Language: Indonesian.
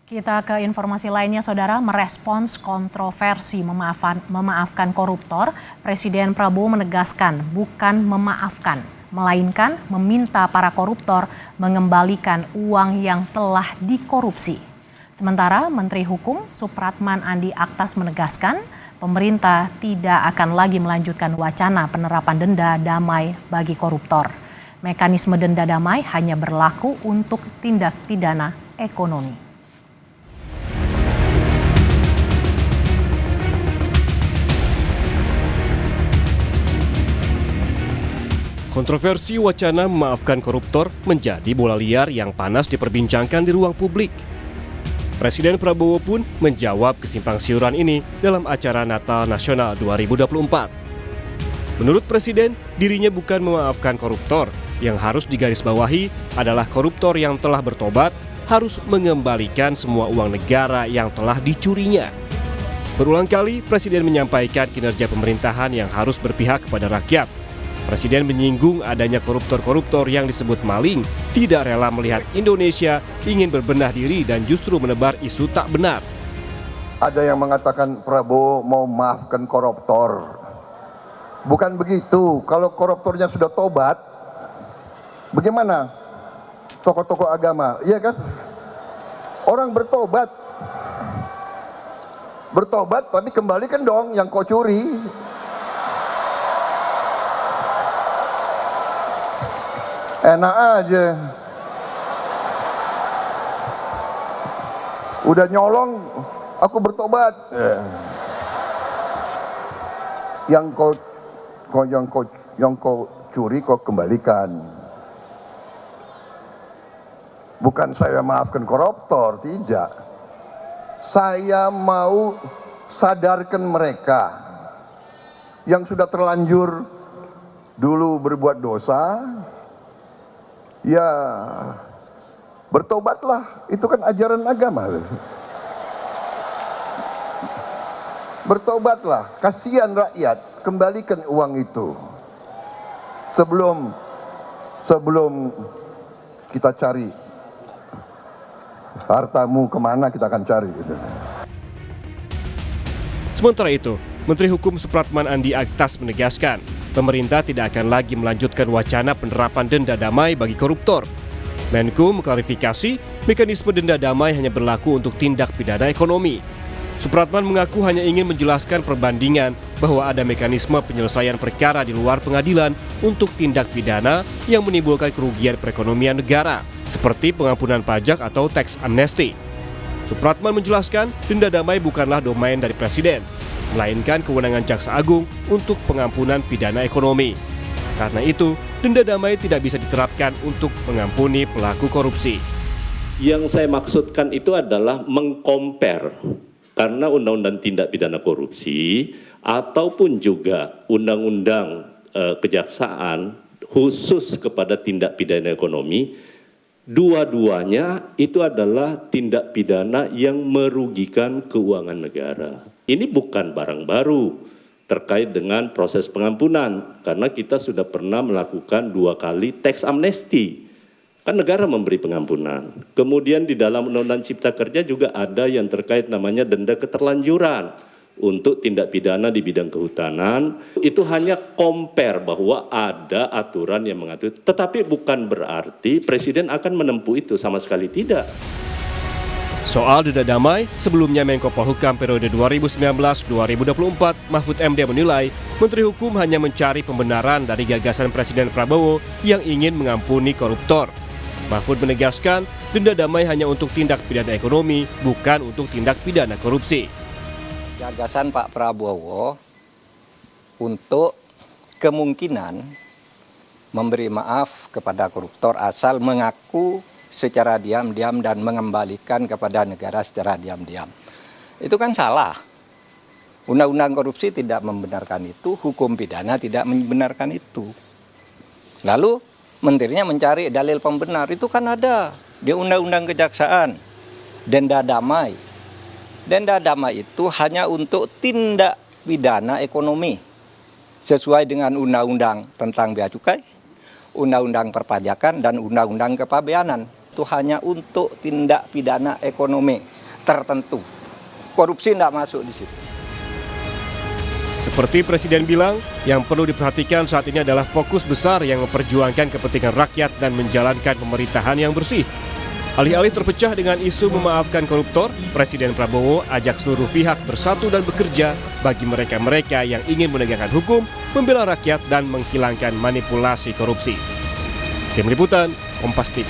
Kita ke informasi lainnya, Saudara. Merespons kontroversi memaafkan koruptor, Presiden Prabowo menegaskan bukan memaafkan, melainkan meminta para koruptor mengembalikan uang yang telah dikorupsi. Sementara Menteri Hukum Supratman Andi Aktas menegaskan pemerintah tidak akan lagi melanjutkan wacana penerapan denda damai bagi koruptor. Mekanisme denda damai hanya berlaku untuk tindak pidana ekonomi. Kontroversi wacana memaafkan koruptor menjadi bola liar yang panas diperbincangkan di ruang publik. Presiden Prabowo pun menjawab kesimpang siuran ini dalam acara Natal Nasional 2024. Menurut Presiden, dirinya bukan memaafkan koruptor. Yang harus digarisbawahi adalah koruptor yang telah bertobat harus mengembalikan semua uang negara yang telah dicurinya. Berulang kali Presiden menyampaikan kinerja pemerintahan yang harus berpihak kepada rakyat. Presiden menyinggung adanya koruptor-koruptor yang disebut maling, tidak rela melihat Indonesia ingin berbenah diri dan justru menebar isu tak benar. Ada yang mengatakan Prabowo mau maafkan koruptor. Bukan begitu, kalau koruptornya sudah tobat, bagaimana tokoh-tokoh agama, iya kan? Orang bertobat tapi kembalikan dong yang kau curi. Enak aja. Udah nyolong, aku bertobat. Yang kau curi kau kembalikan. Bukan saya maafkan koruptor, tidak. Saya mau sadarkan mereka yang sudah terlanjur dulu berbuat dosa. Ya, bertobatlah, itu kan ajaran agama. Bertobatlah, kasihan rakyat, kembalikan uang itu. Sebelum kita cari hartamu kemana, kita akan cari. Sementara itu, Menteri Hukum Supratman Andi Aktas menegaskan pemerintah tidak akan lagi melanjutkan wacana penerapan denda damai bagi koruptor. Menko mengklarifikasi mekanisme denda damai hanya berlaku untuk tindak pidana ekonomi. Supratman mengaku hanya ingin menjelaskan perbandingan bahwa ada mekanisme penyelesaian perkara di luar pengadilan untuk tindak pidana yang menimbulkan kerugian perekonomian negara, seperti pengampunan pajak atau tax amnesty. Supratman menjelaskan denda damai bukanlah domain dari Presiden, melainkan kewenangan Jaksa Agung untuk pengampunan pidana ekonomi. Karena itu, denda damai tidak bisa diterapkan untuk mengampuni pelaku korupsi. Yang saya maksudkan itu adalah mengcompare, karena Undang-Undang Tindak Pidana Korupsi ataupun juga Undang-Undang Kejaksaan khusus kepada tindak pidana ekonomi, dua-duanya itu adalah tindak pidana yang merugikan keuangan negara. Ini bukan barang baru terkait dengan proses pengampunan, karena kita sudah pernah melakukan 2 kali tax amnesty. Kan negara memberi pengampunan. Kemudian di dalam Undang-Undang Cipta Kerja juga ada yang terkait namanya denda keterlanjuran untuk tindak pidana di bidang kehutanan. Itu hanya compare bahwa ada aturan yang mengatur, tetapi bukan berarti Presiden akan menempuh itu, sama sekali tidak. Soal denda damai, sebelumnya Menko Polhukam periode 2019-2024, Mahfud MD menilai Menteri Hukum hanya mencari pembenaran dari gagasan Presiden Prabowo yang ingin mengampuni koruptor. Mahfud menegaskan denda damai hanya untuk tindak pidana ekonomi, bukan untuk tindak pidana korupsi. Gagasan Pak Prabowo untuk kemungkinan memberi maaf kepada koruptor asal mengaku secara diam-diam dan mengembalikan kepada negara secara diam-diam. Itu kan salah. Undang-undang korupsi tidak membenarkan itu, hukum pidana tidak membenarkan itu. Lalu menterinya mencari dalil pembenar, itu kan ada di Undang-Undang Kejaksaan, denda damai. Denda damai itu hanya untuk tindak pidana ekonomi, sesuai dengan Undang-Undang tentang Bea Cukai, Undang-Undang Perpajakan, dan Undang-Undang Kepabeanan. Itu hanya untuk tindak pidana ekonomi. tertentu. Korupsi tidak masuk di situ. Seperti Presiden bilang, yang perlu diperhatikan saat ini adalah fokus besar yang memperjuangkan kepentingan rakyat dan menjalankan pemerintahan yang bersih. Alih-alih terpecah dengan isu memaafkan koruptor, Presiden Prabowo ajak seluruh pihak bersatu dan bekerja bagi mereka-mereka yang ingin menegakkan hukum, membela rakyat, dan menghilangkan manipulasi korupsi. Tim Liputan, Kompas TV.